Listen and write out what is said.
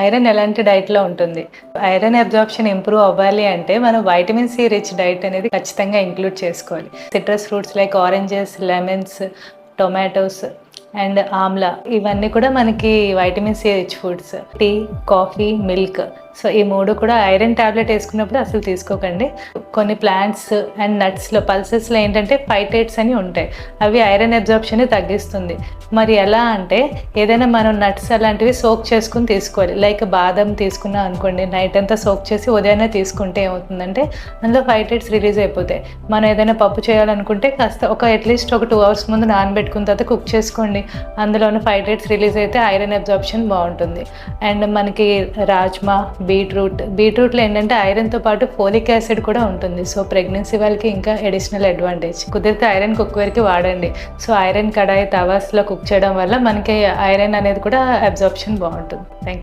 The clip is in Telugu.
ఐరన్ ఎలాంటి డైట్‌లో ఉంటుంది. ఐరన్ అబ్జార్ప్షన్ ఇంప్రూవ్ అవ్వాలి అంటే మనం వైటమిన్ సి రిచ్ డైట్ అనేది ఖచ్చితంగా ఇంక్లూడ్ చేసుకోవాలి. Citrus fruits like oranges, lemons, tomatoes and amla ఇవన్నీ కూడా మనకి vitamin C rich foods. Tea, coffee, milk. So ఈ 3 కూడా ఐరన్ టాబ్లెట్ వేసుకున్నప్పుడు అసలు తీసుకోకండి. కొన్ని ప్లాంట్స్ అండ్ నట్స్‌లో పల్సెస్‌లో ఏంటంటే ఫైటేట్స్ అని ఉంటాయి. అవి ఐరన్ అబ్జార్ప్షన్‌ని తగ్గిస్తుంది. మరి ఎలా అంటే ఏదైనా మనం నట్స్ అలాంటివి సోక్ చేసుకుని తీసుకోవాలి. లైక్ బాదం తీసుకున్నాం అనుకోండి, నైట్ అంతా సోక్ చేసి ఉదయాన్నే తీసుకుంటే ఏమవుతుందంటే అందులో ఫైటేట్స్ రిలీజ్ అయిపోతాయి. మనం ఏదైనా పప్పు చేయాలనుకుంటే కాస్త అట్లీస్ట్ ఒక 2 అవర్స్ ముందు నానబెట్టుకున్న తర్వాత కుక్ చేసుకోండి. అందులో ఉన్న ఫైటేట్స్ రిలీజ్ అయితే ఐరన్ అబ్జార్ప్షన్ బాగుంటుంది. అండ్ మనకి రాజ్మా, బీట్రూట్లో ఏంటంటే ఐరన్తో పాటు ఫోలిక్ యాసిడ్ కూడా ఉంటుంది. సో ప్రెగ్నెన్సీ వాళ్ళకి ఇంకా అడిషనల్ అడ్వాంటేజ్. కుదిరితే ఐరన్ కుక్వేర్కి వాడండి. సో ఐరన్ కడాయి తవాస్లో కుక్ చేయడం వల్ల మనకి ఐరన్ అనేది కూడా అబ్జార్ప్షన్ బాగుంటుంది. Thank you.